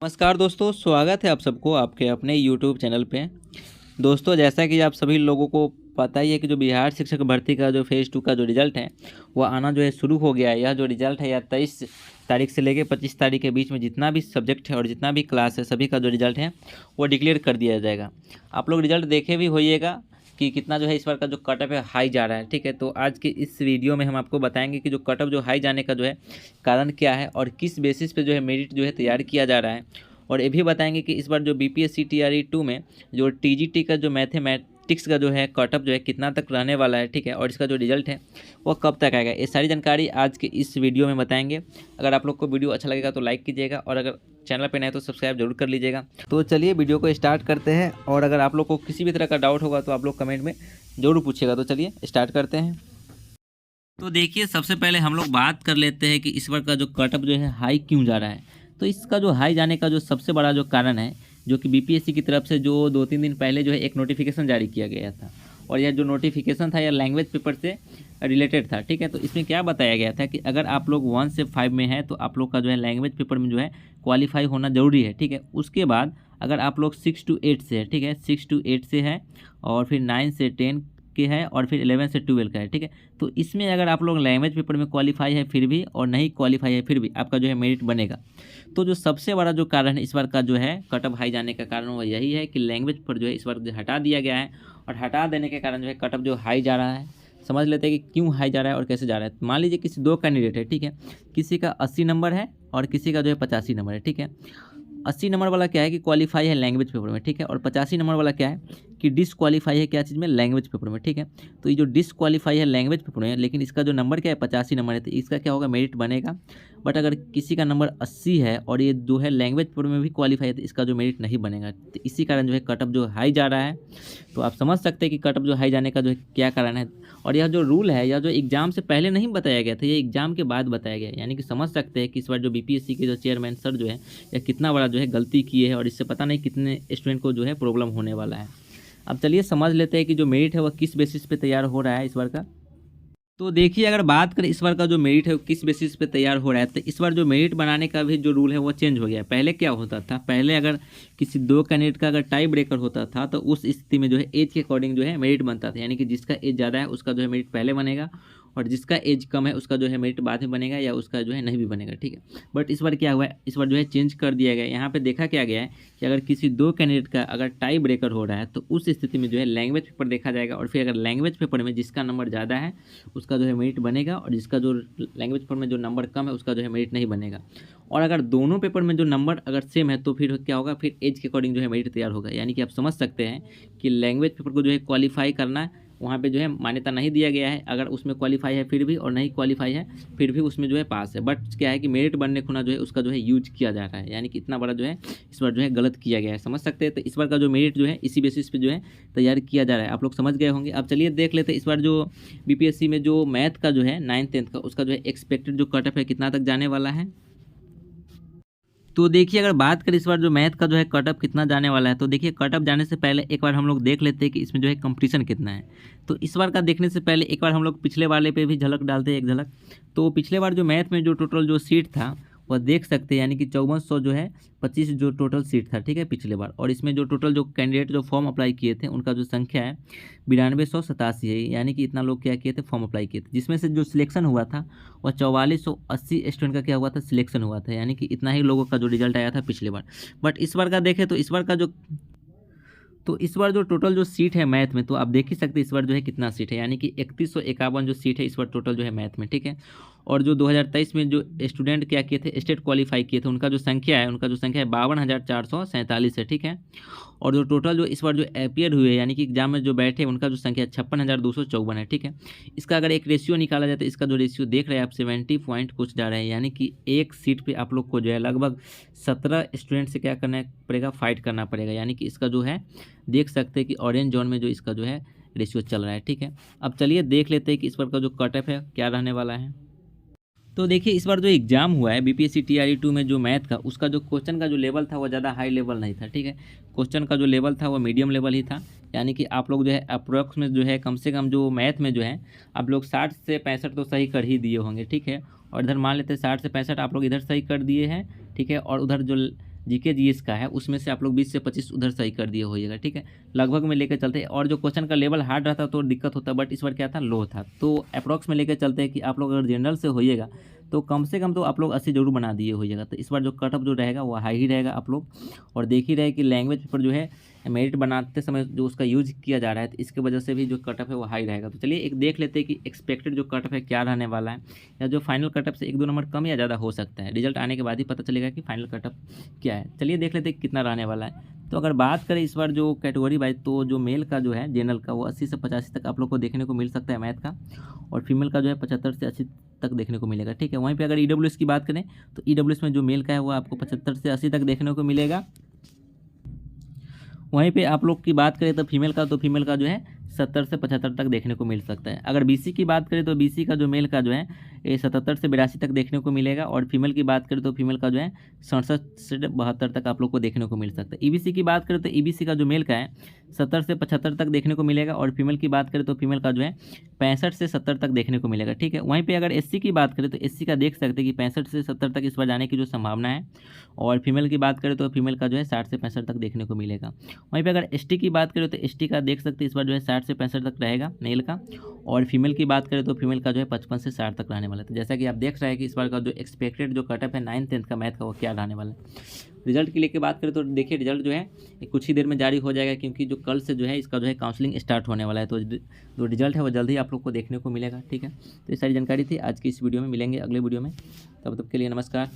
नमस्कार दोस्तों, स्वागत है आप सबको आपके अपने YouTube चैनल पे। दोस्तों, जैसा कि आप सभी लोगों को पता ही है कि जो बिहार शिक्षक भर्ती का जो फेज़ 2 का जो रिज़ल्ट है वो आना जो है शुरू हो गया है। यह जो रिज़ल्ट है यह 23 तारीख से लेकर 25 तारीख के बीच में जितना भी सब्जेक्ट है और जितना भी क्लास है सभी का जो रिज़ल्ट है वो डिक्लेयर कर दिया जाएगा। आप लोग रिज़ल्ट देखे भी होइएगा कि कितना जो है इस बार का जो कट ऑफ है हाई जा रहा है। ठीक है, तो आज के इस वीडियो में हम आपको बताएंगे कि जो कट ऑफ जो हाई जाने का जो है कारण क्या है और किस बेसिस पे जो है मेरिट जो है तैयार किया जा रहा है। और ये भी बताएंगे कि इस बार जो बीपीएससी टीआरई 2 में जो टीजीटी का जो मैथमेटिक्स का जो है कट ऑफ जो है कितना तक रहने वाला है। ठीक है, और इसका जो रिजल्ट है वो कब तक आएगा, ये सारी जानकारी आज के इस वीडियो में बताएंगे। अगर आप लोग को वीडियो अच्छा लगेगा तो लाइक कीजिएगा और अगर चैनल पे नए तो सब्सक्राइब जरूर कर लीजिएगा। तो चलिए वीडियो को स्टार्ट करते हैं और अगर आप लोग को किसी भी तरह का डाउट होगा तो आप लोग कमेंट में ज़रूर पूछिएगा। तो चलिए स्टार्ट करते हैं। तो देखिए, सबसे पहले हम लोग बात कर लेते हैं कि इस बार का जो कट ऑफ जो है हाई क्यों जा रहा है। तो इसका जो हाई जाने का जो सबसे बड़ा जो कारण है, जो कि बीपीएससी की तरफ से जो 2-3 दिन पहले जो है एक नोटिफिकेशन जारी किया गया था और यह जो नोटिफिकेशन था यह लैंग्वेज पेपर से रिलेटेड था। ठीक है, तो इसमें क्या बताया गया था कि अगर आप लोग 1 से 5 में है तो आप लोग का जो है लैंग्वेज पेपर में जो है क्वालिफाई होना ज़रूरी है। ठीक है, उसके बाद अगर आप लोग 6 to 8 से है, ठीक है 6 to 8 से है और फिर 9 से 10 के है और फिर 11 से 12 का है। ठीक है, तो इसमें अगर आप लोग लैंग्वेज पेपर में क्वालिफाई है फिर भी और नहीं क्वालिफाई है फिर भी आपका जो है मेरिट बनेगा। तो जो सबसे बड़ा जो कारण है इस बार का जो है कट ऑफ हाई जाने का कारण वो यही है कि लैंग्वेज पर जो है इस बार जो हटा दिया गया है और हटा देने के कारण जो है कट ऑफ जो हाई जा रहा है। समझ लेते हैं कि क्यों हाई जा रहा है और कैसे जा रहा है। मान लीजिए किसी दो कैंडिडेट है, ठीक है, किसी का 80 नंबर है और किसी का जो है 85 नंबर है। ठीक है, 80 नंबर वाला क्या है कि क्वालिफाई है लैंग्वेज पेपर में। ठीक है, और 85 नंबर वाला क्या है कि डिसक्वालीफाई है क्या चीज़ में, लैंग्वेज पेपर में। ठीक है, तो ये जो डिसक्वालीफाई है लैंग्वेज पेपर में लेकिन इसका जो नंबर क्या है 85 नंबर है तो इसका क्या होगा, मेरिट बनेगा। बट अगर किसी का नंबर 80 है और ये जो है लैंग्वेज पेपर में भी क्वालिफाई है तो इसका जो मेरिट नहीं बनेगा। तो इसी कारण जो है कट ऑफ जो हाई जा रहा है। तो आप समझ सकते हैं कि कट ऑफ जो हाई जाने का जो है क्या कारण है। और यह जो रूल है यह जो एग्जाम से पहले नहीं बताया गया था, ये एग्जाम के बाद बताया गया है। यानी कि समझ सकते हैं कि इस बार जो बीपीएससी के जो चेयरमैन सर जो है यह कितना बड़ा जो है गलती किए है और इससे पता नहीं कितने स्टूडेंट को जो है प्रॉब्लम होने वाला है। अब चलिए समझ लेते हैं कि जो मेरिट है वह किस बेसिस पे तैयार हो रहा है इस बार का। तो देखिए, अगर बात करें इस बार का जो मेरिट है वो किस बेसिस पे तैयार हो रहा है तो इस बार जो मेरिट बनाने का भी जो रूल है वो चेंज हो गया है। पहले क्या होता था, पहले अगर किसी दो कैंडिडेट का अगर टाई ब्रेकर होता था तो उस स्थिति में जो है एज के अकॉर्डिंग जो है मेरिट बनता था। यानी कि जिसका एज ज़्यादा है उसका जो है मेरिट पहले बनेगा और जिसका एज कम है उसका जो है मेरिट बाद में बनेगा या उसका जो है नहीं भी बनेगा। ठीक है, बट इस बार क्या हुआ है, इस बार जो है चेंज कर दिया गया है। यहाँ पे देखा क्या गया है कि अगर किसी दो कैंडिडेट का अगर टाई ब्रेकर हो रहा है तो उस स्थिति में जो है लैंग्वेज पेपर देखा जाएगा और फिर अगर लैंग्वेज पेपर में जिसका नंबर ज़्यादा है उसका जो है मेरिट बनेगा और जिसका जो लैंग्वेज पेपर में जो नंबर कम है उसका जो है मेरिट नहीं बनेगा। और अगर दोनों पेपर में जो नंबर अगर सेम है तो फिर क्या होगा, फिर एज के अकॉर्डिंग जो है मेरिट तैयार होगा। यानी कि आप समझ सकते हैं कि लैंग्वेज पेपर को जो है क्वालिफाई करना वहाँ पे जो है मान्यता नहीं दिया गया है। अगर उसमें क्वालिफाई है फिर भी और नहीं क्वालिफाई है फिर भी उसमें जो है पास है। बट क्या है कि मेरिट बनने खुना जो है उसका जो है यूज किया जा रहा है। यानी कि इतना बड़ा जो है इस बार जो है गलत किया गया है। समझ सकते हैं, तो इस बार का जो मेरिट जो है इसी बेसिस पे जो है तैयार किया जा रहा है। आप लोग समझ गए होंगे। अब चलिए देख लेते हैं इस बार जो बीपीएससी में जो मैथ का जो है 9th-10th का उसका जो है एक्सपेक्टेड जो कट ऑफ है कितना तक जाने वाला है। तो देखिए, अगर बात करें इस बार जो मैथ का जो है कट ऑफ कितना जाने वाला है तो देखिए कट ऑफ जाने से पहले एक बार हम लोग देख लेते हैं कि इसमें जो है कंपटीशन कितना है। तो इस बार का देखने से पहले एक बार हम लोग पिछले वाले पे भी झलक डालते हैं, एक झलक। तो पिछले बार जो मैथ में जो टोटल जो सीट था वह देख सकते हैं, यानी कि 5400 जो है 25 जो टोटल सीट था। ठीक है, पिछले बार। और इसमें जो टोटल जो कैंडिडेट जो फॉर्म अप्लाई किए थे उनका जो संख्या है 9287 है। यानी कि इतना लोग क्या किए थे, फॉर्म अप्लाई किए थे, जिसमें से जो सिलेक्शन हुआ था वह 4480 स्टूडेंट का क्या हुआ था, सिलेक्शन हुआ था। यानी कि इतना ही लोगों का जो रिजल्ट आया था पिछले बार। बट इस बार का देखें तो इस बार जो टोटल जो सीट है मैथ में तो आप देख ही सकते हैं इस बार जो है कितना सीट है। यानी कि 3151 जो सीट है इस बार टोटल जो है मैथ में। ठीक है, और जो 2023 में जो स्टूडेंट क्या किए थे, स्टेट क्वालिफाई किए थे, उनका जो संख्या है 52,447 है। ठीक है, और जो टोटल जो इस बार जो अपियर हुए यानी कि एग्जाम में जो बैठे उनका जो संख्या 56,254 है। ठीक है, इसका अगर एक रेशियो निकाला जाए तो इसका जो रेशियो देख रहे हैं आप 70 पॉइंट कुछ जा रहे हैं। यानी कि एक सीट पे आप लोग को जो है लगभग 17 स्टूडेंट से क्या करना पड़ेगा, फाइट करना पड़ेगा। यानी कि इसका जो है देख सकते हैं कि ऑरेंज जोन में जो इसका जो है रेशियो चल रहा है। ठीक है, अब चलिए देख लेते हैं कि इस बार का जो कट ऑफ है क्या रहने वाला है। तो देखिए, इस बार जो एग्जाम हुआ है बीपीएससी टीआरई 2 में जो मैथ का उसका जो क्वेश्चन का जो लेवल था वो ज़्यादा हाई लेवल नहीं था। ठीक है, क्वेश्चन का जो लेवल था वो मीडियम लेवल ही था। यानी कि आप लोग जो है अप्रोक्स में जो है कम से कम जो मैथ में जो है आप लोग 60 से 65 तो सही कर ही दिए होंगे। ठीक है, और इधर मान लेते हैं 60 से 65 आप लोग इधर सही कर दिए हैं। ठीक है, और उधर जो जीके जीएस का है उसमें से आप लोग 20 से 25 उधर सही कर दिए होइएगा, ठीक है। लगभग में लेकर चलते हैं, और जो क्वेश्चन का लेवल हार्ड रहता तो दिक्कत होता, बट इस बार क्या था, लो था। तो अप्रॉक्स में लेकर चलते हैं कि आप लोग अगर जनरल से होइएगा तो कम से कम तो आप लोग 80 जरूर बना दिए होइएगा। तो इस बार जो कट ऑफ जो रहेगा वो हाई ही रहेगा आप लोग। और देख ही रहे कि लैंग्वेज पर जो है मेरिट बनाते समय जो उसका यूज किया जा रहा है, तो इसके वजह से भी जो कट ऑफ है वो हाई रहेगा। तो चलिए एक देख लेते हैं कि एक्सपेक्टेड जो कट ऑफ है क्या रहने वाला है, या जो फाइनल कट ऑफ से 1-2 नंबर कम या ज़्यादा हो सकता है। रिजल्ट आने के बाद ही पता चलेगा कि फाइनल कट ऑफ क्या है। चलिए देख लेते हैं कितना रहने वाला है। तो अगर बात करें इस बार जो कैटेगरी वाइज, तो जो मेल का जो है जनरल का वो 80 से 85 तक आप लोग को देखने को मिल सकता है मैथ का, और फीमेल का जो है 75 से 80 तक देखने को मिलेगा, ठीक है। वहीं पे अगर ईडब्ल्यूएस की बात करें तो ईडब्ल्यूएस में जो मेल का है वो आपको 75 से 80 तक देखने को मिलेगा। वहीं पे आप लोग की बात करें तो फीमेल का, जो है 70 से 75 तक देखने को मिल सकता है। अगर बीसी की बात करें तो बीसी का जो मेल का जो है ये 77 से 82 तक देखने को मिलेगा, और फीमेल की बात करें तो फीमेल का जो है 67 से 72 तक आप लोग को देखने को मिल सकता है। ईबीसी की बात करें तो ईबीसी का जो मेल का है 70 से 75 तक देखने को मिलेगा, और फीमेल की बात करें तो फीमेल का जो है 65 से 70 तक देखने को मिलेगा, ठीक है। वहीं पर अगर एससी की बात करें तो एससी का देख सकते हैं कि 65 से 70 तक इस बार जाने की जो संभावना है, और फीमेल की बात करें तो फीमेल का जो है 60 से 65 तक देखने को मिलेगा। वहीं पे अगर एसटी की बात करें तो एसटी का देख सकते हैं इस बार जो है 60 से 65 तक रहेगा मेल का, और फीमेल की बात करें तो फीमेल का जो है 55 से 60 तक रहने वाला है। तो जैसा कि आप देख रहे हैं कि इस बार का जो एक्सपेक्टेड जो कटअप है 9th-10th का मैथ का वो क्या रहने वाला है। रिजल्ट की लेके बात करें तो देखिए रिजल्ट जो है कुछ ही देर में जारी हो जाएगा, क्योंकि जो कल से जो है इसका जो है काउंसलिंग स्टार्ट होने वाला है। तो जो रिजल्ट है वो जल्दी आप लोग को देखने को मिलेगा, ठीक है। तो ये सारी जानकारी थी आज की इस वीडियो में। मिलेंगे अगले वीडियो में, तब तक के लिए नमस्कार।